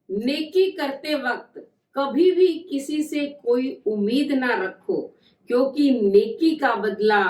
नेकी करते वक्त कभी भी किसी से कोई उम्मीद ना रखो, क्योंकि नेकी का बदला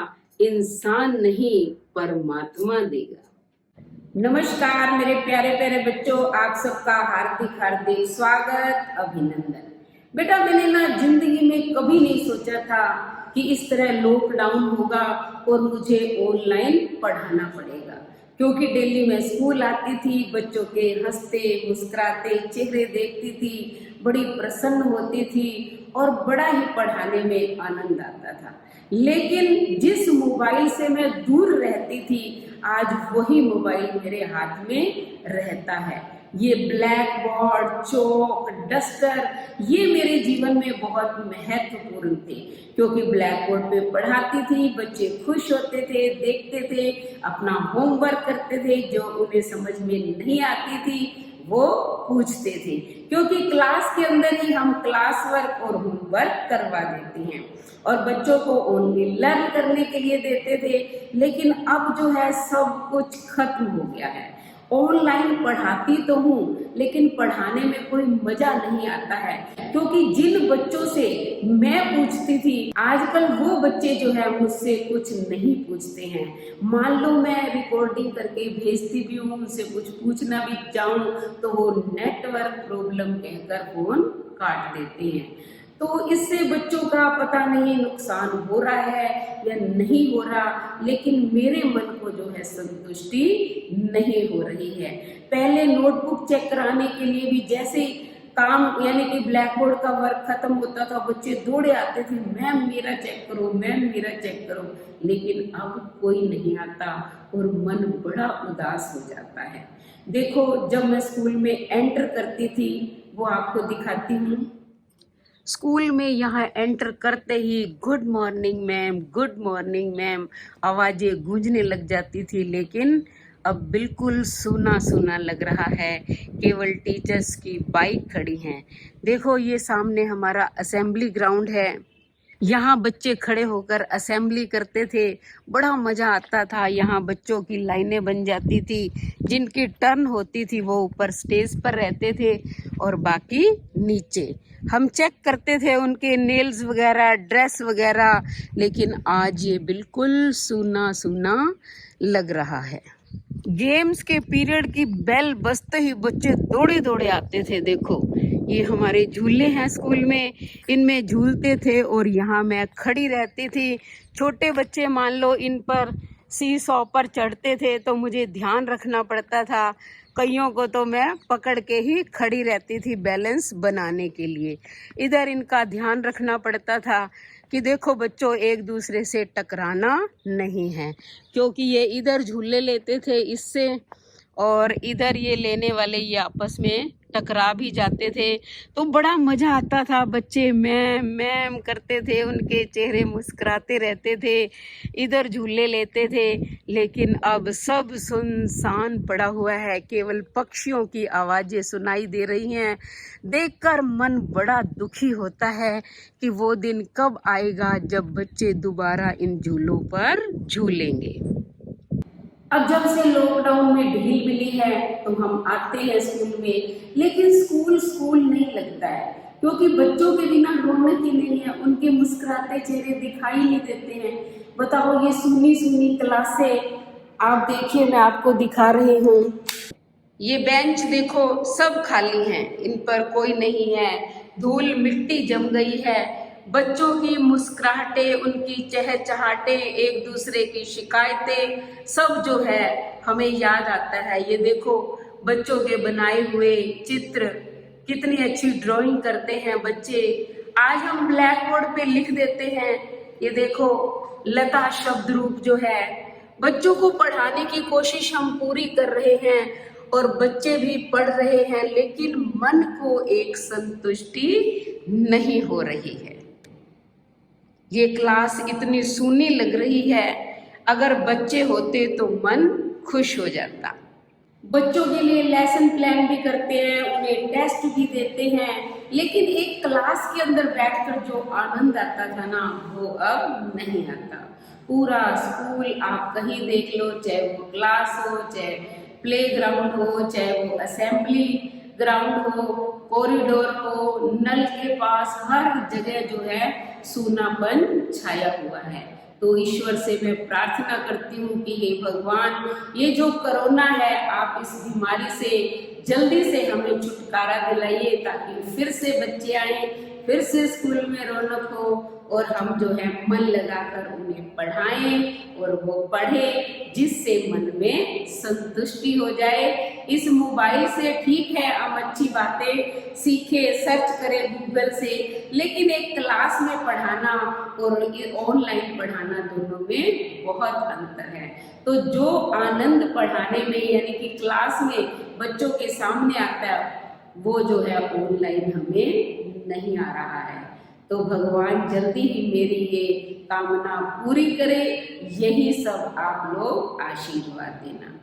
इंसान नहीं परमात्मा देगा। नमस्कार मेरे प्यारे प्यारे बच्चों, आप सबका हार्दिक हार्दिक स्वागत, अभिनंदन। बेटा, मैंने ना जिंदगी में कभी नहीं सोचा था कि इस तरह लॉकडाउन होगा और मुझे ऑनलाइन पढ़ाना पड़ेगा। क्योंकि डेली मैं स्कूल आती थी, बच्चों के हंसते मुस्कुराते चेहरे देखती थी, बड़ी प्रसन्न होती थी और बड़ा ही पढ़ाने में आनंद आता था। लेकिन जिस मोबाइल से मैं दूर रहती थी, आज वही मोबाइल मेरे हाथ में रहता है। ये ब्लैक बोर्ड, चौक, डस्टर, ये मेरे जीवन में बहुत महत्वपूर्ण थे, क्योंकि ब्लैक बोर्ड पे पढ़ाती थी, बच्चे खुश होते थे, देखते थे, अपना होमवर्क करते थे, जो उन्हें समझ में नहीं आती थी वो पूछते थे, क्योंकि क्लास के अंदर ही हम क्लास वर्क और होमवर्क करवा देते हैं और बच्चों को ओनली लर्न करने के लिए देते थे। लेकिन अब जो है सब कुछ खत्म हो गया है। ऑनलाइन पढ़ाती तो हूँ, लेकिन पढ़ाने में कोई मजा नहीं आता है, क्योंकि जिन बच्चों से मैं पूछती थी आजकल वो बच्चे जो है मुझसे कुछ नहीं पूछते हैं। मान लो मैं रिकॉर्डिंग करके भेजती भी हूँ, उनसे कुछ पूछना भी चाहूँ तो वो नेटवर्क प्रॉब्लम कहकर फोन काट देते हैं। तो इससे बच्चों का पता नहीं नुकसान हो रहा है या नहीं हो रहा, लेकिन मेरे मन को जो है संतुष्टि नहीं हो रही है। पहले नोटबुक चेक कराने के लिए भी जैसे काम यानी कि ब्लैक बोर्ड का वर्क खत्म होता था, बच्चे दौड़े आते थे, मैम मेरा चेक करो, मैम मेरा चेक करो। लेकिन अब कोई नहीं आता और मन बड़ा उदास हो जाता है। देखो, जब मैं स्कूल में एंटर करती थी, वो आपको दिखाती हूँ। स्कूल में यहाँ एंटर करते ही good morning ma'am, good morning ma'am आवाज़ें गूंजने लग जाती थी। लेकिन अब बिल्कुल सूना सूना लग रहा है, केवल टीचर्स की बाइक खड़ी हैं। देखो, ये सामने हमारा असेंबली ग्राउंड है, यहाँ बच्चे खड़े होकर असेंबली करते थे, बड़ा मज़ा आता था। यहाँ बच्चों की लाइनें बन जाती थी, जिनकी टर्न होती थी वो ऊपर स्टेज पर रहते थे और बाकी नीचे। हम चेक करते थे उनके नेल्स वगैरह, ड्रेस वगैरह। लेकिन आज ये बिल्कुल सूना सूना लग रहा है। गेम्स के पीरियड की बेल बजते ही बच्चे दौड़े दौड़े आते थे। देखो, ये हमारे झूले हैं स्कूल में, इनमें झूलते थे और यहाँ मैं खड़ी रहती थी। छोटे बच्चे मान लो इन पर सी सौ पर चढ़ते थे तो मुझे ध्यान रखना पड़ता था। कईयों को तो मैं पकड़ के ही खड़ी रहती थी बैलेंस बनाने के लिए। इधर इनका ध्यान रखना पड़ता था कि देखो बच्चों, एक दूसरे से टकराना नहीं है, क्योंकि ये इधर झूले लेते थे इससे और इधर ये लेने वाले ये आपस में टकरा भी जाते थे। तो बड़ा मज़ा आता था, बच्चे मैम मैम करते थे, उनके चेहरे मुस्कुराते रहते थे, इधर झूले लेते थे। लेकिन अब सब सुनसान पड़ा हुआ है, केवल पक्षियों की आवाज़ें सुनाई दे रही हैं। देखकर मन बड़ा दुखी होता है कि वो दिन कब आएगा जब बच्चे दोबारा इन झूलों पर झूलेंगे। अब जब से लॉकडाउन में ढील मिली है तो हम आते हैं स्कूल में, लेकिन स्कूल स्कूल नहीं लगता है, क्योंकि बच्चों के बिना रौनक ही नहीं है, उनके मुस्कुराते चेहरे दिखाई नहीं देते हैं। बताओ, ये सुनी सुनी क्लासें आप देखिए, मैं आपको दिखा रही हूँ। ये बेंच देखो, सब खाली हैं, इन पर कोई नहीं है, धूल मिट्टी जम गई है। बच्चों की मुस्कुराहटें, उनकी चहचहाटे, एक दूसरे की शिकायतें, सब जो है हमें याद आता है। ये देखो, बच्चों के बनाए हुए चित्र, कितनी अच्छी ड्राइंग करते हैं बच्चे। आज हम ब्लैक बोर्ड पे लिख देते हैं। ये देखो, लता शब्द रूप जो है, बच्चों को पढ़ाने की कोशिश हम पूरी कर रहे हैं और बच्चे भी पढ़ रहे हैं, लेकिन मन को एक संतुष्टि नहीं हो रही है। ये क्लास इतनी सूनी लग रही है, अगर बच्चे होते तो मन खुश हो जाता। बच्चों के लिए लेसन प्लान भी करते हैं, उन्हें टेस्ट भी देते हैं, लेकिन एक क्लास के अंदर बैठकर जो आनंद आता था ना, वो अब नहीं आता। पूरा स्कूल आप कहीं देख लो, चाहे वो क्लास हो, चाहे प्लेग्राउंड हो, चाहे वो असेंबली, ग्राउंड हो, कॉरिडोर हो, नल के पास हर जगह जो है सूनापन छाया हुआ है। तो ईश्वर से मैं प्रार्थना करती हूँ कि हे भगवान, ये जो कोरोना है आप इस बीमारी से जल्दी से हमें छुटकारा दिलाइए, ताकि फिर से बच्चे आए, फिर से स्कूल में रौनक हो और हम जो है मन लगाकर उन्हें पढ़ाएं और वो पढ़े, जिससे मन में संतुष्टि हो जाए। इस मोबाइल से ठीक है हम अच्छी बातें सीखे, सर्च करें गूगल से, लेकिन एक क्लास में पढ़ाना और ऑनलाइन पढ़ाना दोनों में बहुत अंतर है। तो जो आनंद पढ़ाने में यानी कि क्लास में बच्चों के सामने आता है, वो जो है ऑनलाइन हमें नहीं आ रहा है। तो भगवान जल्दी ही मेरी ये कामना पूरी करे, यही सब आप लोग आशीर्वाद देना।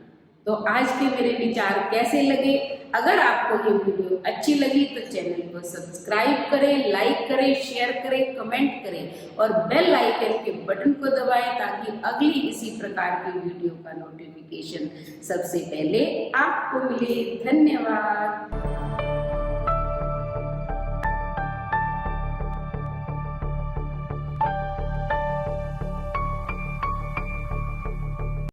तो आज के मेरे विचार कैसे लगे? अगर आपको ये वीडियो अच्छी लगी तो चैनल को सब्सक्राइब करें, लाइक करें, शेयर करें, कमेंट करें और बेल आइकन के बटन को दबाएं, ताकि अगली इसी प्रकार की वीडियो का नोटिफिकेशन सबसे पहले आपको मिले। धन्यवाद।